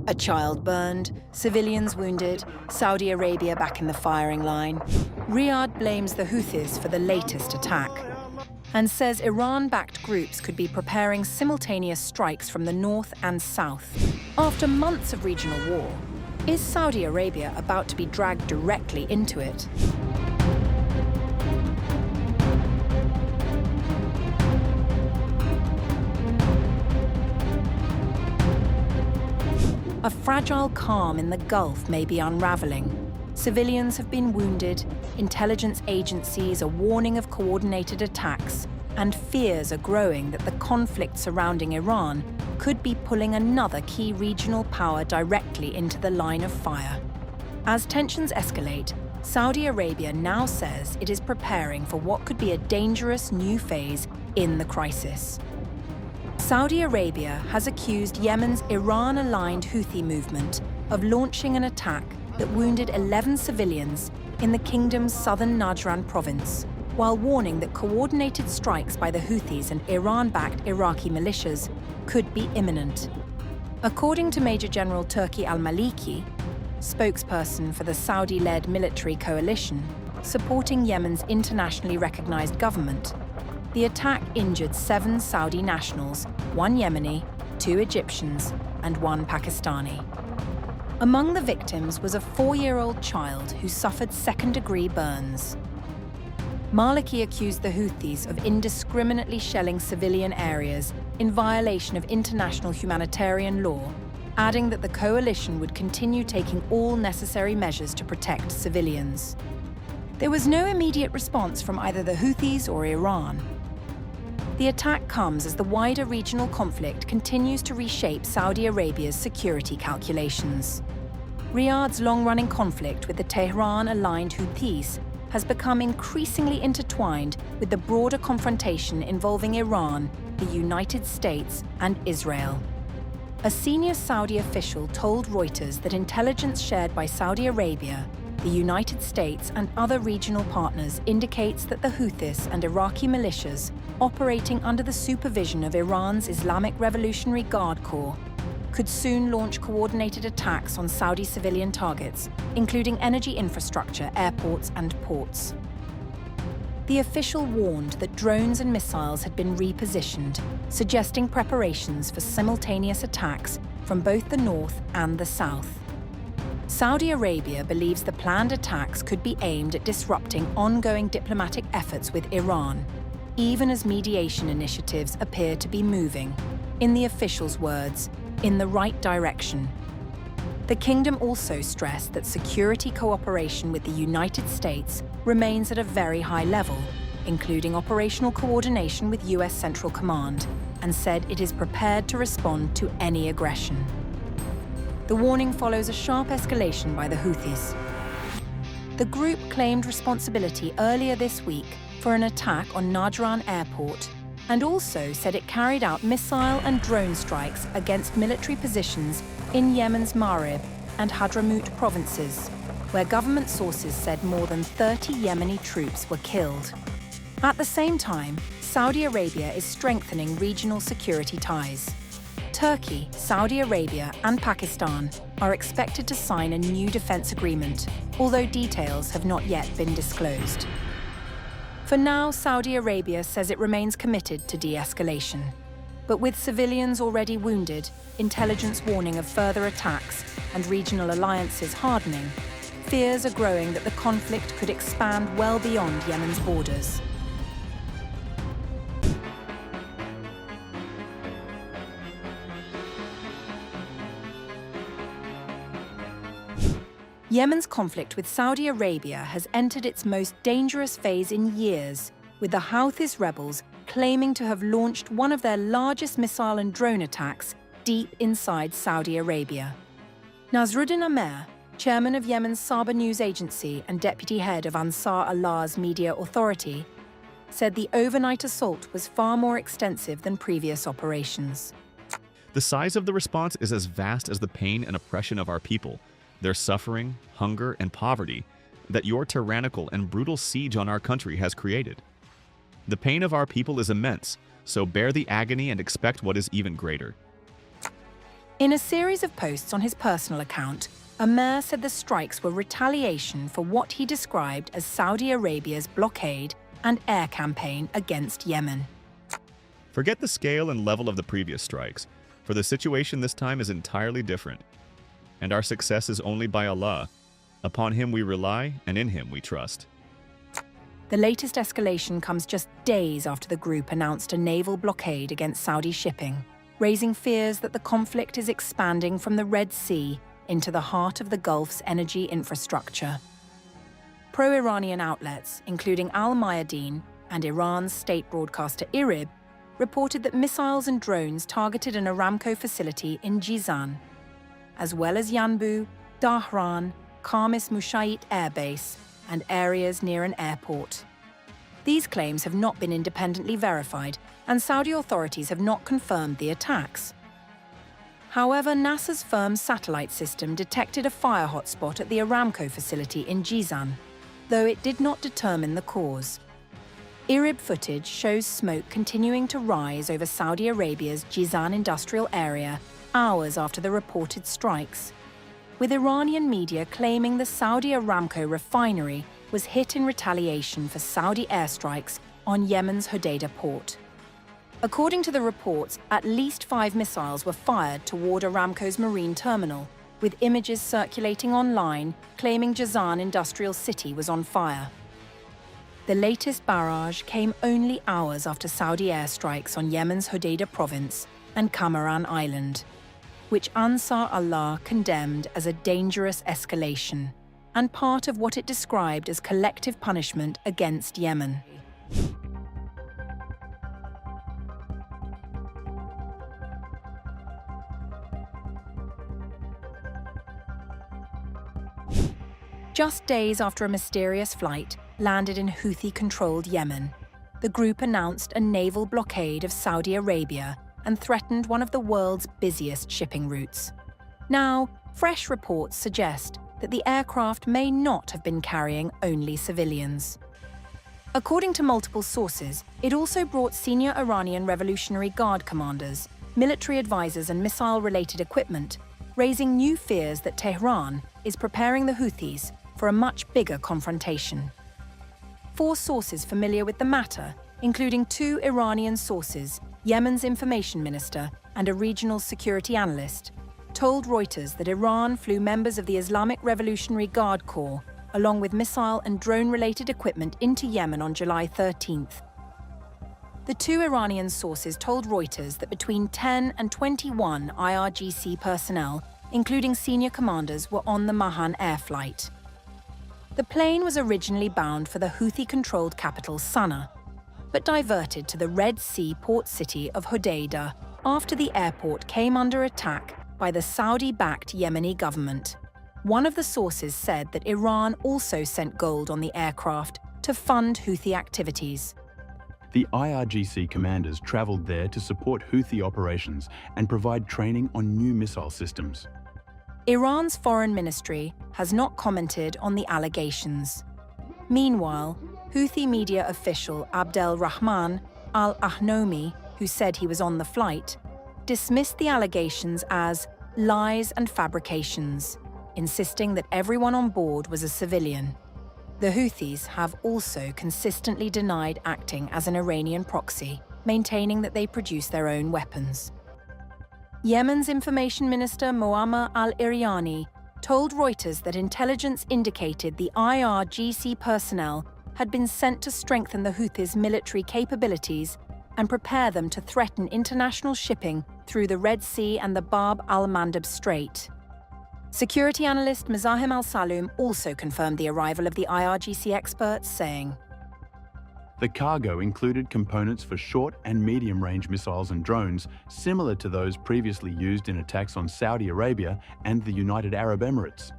A child burned, civilians wounded, Saudi Arabia back in the firing line. Riyadh blames the Houthis for the latest attack and says Iran-backed groups could be preparing simultaneous strikes from the north and south. After months of regional war, is Saudi Arabia about to be dragged directly into it? A fragile calm in the Gulf may be unraveling. Civilians have been wounded, intelligence agencies are warning of coordinated attacks, and fears are growing that the conflict surrounding Iran could be pulling another key regional power directly into the line of fire. As tensions escalate, Saudi Arabia now says it is preparing for what could be a dangerous new phase in the crisis. Saudi Arabia has accused Yemen's Iran-aligned Houthi movement of launching an attack that wounded 11 civilians in the kingdom's southern Najran Province, while warning that coordinated strikes by the Houthis and Iran-backed Iraqi militias could be imminent. According to Major General Turki al-Maliki, spokesperson for the Saudi-led military coalition supporting Yemen's internationally recognized government, the attack injured 7 Saudi nationals, 1 Yemeni, 2 Egyptians, and 1 Pakistani. Among the victims was a 4-year-old child who suffered second-degree burns. Maliki accused the Houthis of indiscriminately shelling civilian areas in violation of international humanitarian law, adding that the coalition would continue taking all necessary measures to protect civilians. There was no immediate response from either the Houthis or Iran. The attack comes as the wider regional conflict continues to reshape Saudi Arabia's security calculations. Riyadh's long-running conflict with the Tehran-aligned Houthis has become increasingly intertwined with the broader confrontation involving Iran, the United States, and Israel. A senior Saudi official told Reuters that intelligence shared by Saudi Arabia, the United States, and other regional partners indicates that the Houthis and Iraqi militias operating under the supervision of Iran's Islamic Revolutionary Guard Corps could soon launch coordinated attacks on Saudi civilian targets, including energy infrastructure, airports, and ports. The official warned that drones and missiles had been repositioned, suggesting preparations for simultaneous attacks from both the north and the south. Saudi Arabia believes the planned attacks could be aimed at disrupting ongoing diplomatic efforts with Iran, even as mediation initiatives appear to be moving, in the official's words, in the right direction. The kingdom also stressed that security cooperation with the United States remains at a very high level, including operational coordination with US Central Command, and said it is prepared to respond to any aggression. The warning follows a sharp escalation by the Houthis. The group claimed responsibility earlier this week for an attack on Najran Airport and also said it carried out missile and drone strikes against military positions in Yemen's Marib and Hadramaut provinces, where government sources said more than 30 Yemeni troops were killed. At the same time, Saudi Arabia is strengthening regional security ties. Turkey, Saudi Arabia, and Pakistan are expected to sign a new defense agreement, although details have not yet been disclosed. For now, Saudi Arabia says it remains committed to de-escalation. But with civilians already wounded, intelligence warning of further attacks, and regional alliances hardening, fears are growing that the conflict could expand well beyond Yemen's borders. Yemen's conflict with Saudi Arabia has entered its most dangerous phase in years, with the Houthis rebels claiming to have launched one of their largest missile and drone attacks deep inside Saudi Arabia. Nasruddin Amer, chairman of Yemen's Saba News Agency and deputy head of Ansar Allah's media authority, said the overnight assault was far more extensive than previous operations. The size of the response is as vast as the pain and oppression of our people, their suffering, hunger, and poverty that your tyrannical and brutal siege on our country has created. The pain of our people is immense, so bear the agony and expect what is even greater. In a series of posts on his personal account, Amer said the strikes were retaliation for what he described as Saudi Arabia's blockade and air campaign against Yemen. Forget the scale and level of the previous strikes, for the situation this time is entirely different. And our success is only by Allah. Upon Him we rely, and in Him we trust. The latest escalation comes just days after the group announced a naval blockade against Saudi shipping, raising fears that the conflict is expanding from the Red Sea into the heart of the Gulf's energy infrastructure. Pro-Iranian outlets, including Al Mayadeen and Iran's state broadcaster IRIB, reported that missiles and drones targeted an Aramco facility in Jizan, as well as Yanbu, Dahran, Khamis Mushayit Air Base, and areas near an airport. These claims have not been independently verified, and Saudi authorities have not confirmed the attacks. However, NASA's firm's satellite system detected a fire hotspot at the Aramco facility in Jizan, though it did not determine the cause. IRIB footage shows smoke continuing to rise over Saudi Arabia's Jizan industrial area hours after the reported strikes, with Iranian media claiming the Saudi Aramco refinery was hit in retaliation for Saudi airstrikes on Yemen's Hodeidah port. According to the reports, at least 5 missiles were fired toward Aramco's marine terminal, with images circulating online claiming Jazan industrial city was on fire. The latest barrage came only hours after Saudi airstrikes on Yemen's Hodeidah province and Kamaran Island, which Ansar Allah condemned as a dangerous escalation and part of what it described as collective punishment against Yemen. Just days after a mysterious flight landed in Houthi-controlled Yemen, the group announced a naval blockade of Saudi Arabia and threatened one of the world's busiest shipping routes. Now, fresh reports suggest that the aircraft may not have been carrying only civilians. According to multiple sources, it also brought senior Iranian Revolutionary Guard commanders, military advisors and missile-related equipment, raising new fears that Tehran is preparing the Houthis for a much bigger confrontation. 4 sources familiar with the matter, including 2 Iranian sources, Yemen's information minister and a regional security analyst, told Reuters that Iran flew members of the Islamic Revolutionary Guard Corps along with missile and drone-related equipment into Yemen on July 13th. The 2 Iranian sources told Reuters that between 10 and 21 IRGC personnel, including senior commanders, were on the Mahan air flight. The plane was originally bound for the Houthi-controlled capital Sana'a, but diverted to the Red Sea port city of Hodeidah after the airport came under attack by the Saudi-backed Yemeni government. One of the sources said that Iran also sent gold on the aircraft to fund Houthi activities. The IRGC commanders travelled there to support Houthi operations and provide training on new missile systems. Iran's foreign ministry has not commented on the allegations. Meanwhile, Houthi media official Abdel Rahman al-Ahnomi, who said he was on the flight, dismissed the allegations as lies and fabrications, insisting that everyone on board was a civilian. The Houthis have also consistently denied acting as an Iranian proxy, maintaining that they produce their own weapons. Yemen's information minister Moammar al-Iryani told Reuters that intelligence indicated the IRGC personnel had been sent to strengthen the Houthis' military capabilities and prepare them to threaten international shipping through the Red Sea and the Bab al-Mandab Strait. Security analyst Mazahim al-Saloom also confirmed the arrival of the IRGC experts, saying, The cargo included components for short and medium-range missiles and drones, similar to those previously used in attacks on Saudi Arabia and the United Arab Emirates.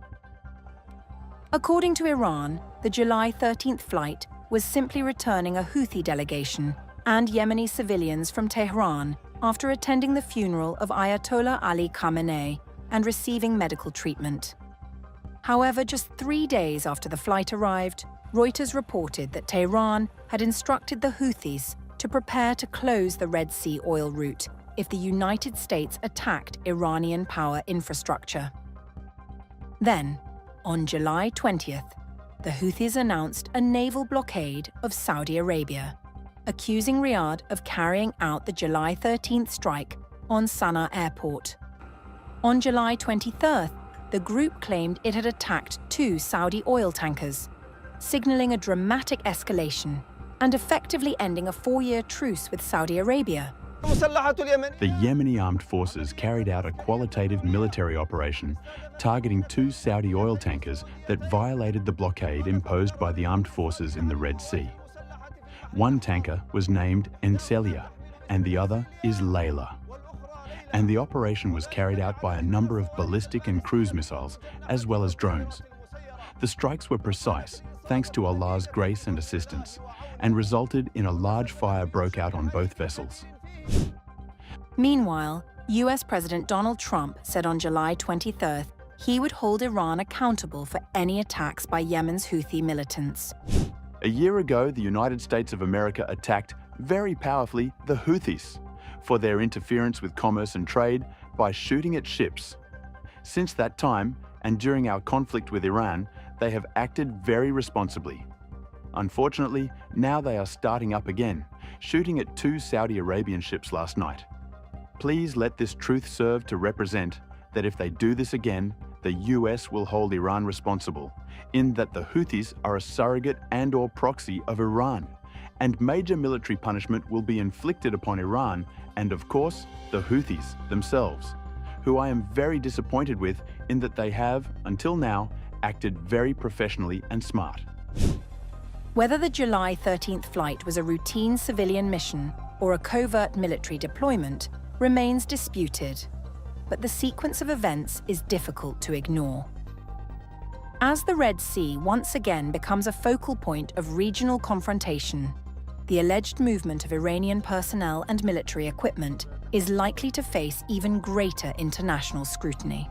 According to Iran, the July 13th flight was simply returning a Houthi delegation and Yemeni civilians from Tehran after attending the funeral of Ayatollah Ali Khamenei and receiving medical treatment. However, just 3 days after the flight arrived, Reuters reported that Tehran had instructed the Houthis to prepare to close the Red Sea oil route if the United States attacked Iranian power infrastructure. Then, on July 20th, the Houthis announced a naval blockade of Saudi Arabia, accusing Riyadh of carrying out the July 13th strike on Sana'a airport. On July 23rd, the group claimed it had attacked 2 Saudi oil tankers, signaling a dramatic escalation and effectively ending a 4-year truce with Saudi Arabia. The Yemeni armed forces carried out a qualitative military operation targeting 2 Saudi oil tankers that violated the blockade imposed by the armed forces in the Red Sea. One tanker was named Encelia and the other is Layla. And the operation was carried out by a number of ballistic and cruise missiles as well as drones. The strikes were precise thanks to Allah's grace and assistance and resulted in a large fire broke out on both vessels. Meanwhile, US President Donald Trump said on July 23rd he would hold Iran accountable for any attacks by Yemen's Houthi militants. A year ago, the United States of America attacked, very powerfully, the Houthis for their interference with commerce and trade by shooting at ships. Since that time, and during our conflict with Iran, they have acted very responsibly. Unfortunately, now they are starting up again, shooting at 2 Saudi Arabian ships last night. Please let this truth serve to represent that if they do this again, the US will hold Iran responsible, in that the Houthis are a surrogate and/or proxy of Iran, and major military punishment will be inflicted upon Iran and, of course, the Houthis themselves, who I am very disappointed with in that they have, until now, acted very professionally and smart. Whether the July 13th flight was a routine civilian mission or a covert military deployment remains disputed, but the sequence of events is difficult to ignore. As the Red Sea once again becomes a focal point of regional confrontation, the alleged movement of Iranian personnel and military equipment is likely to face even greater international scrutiny.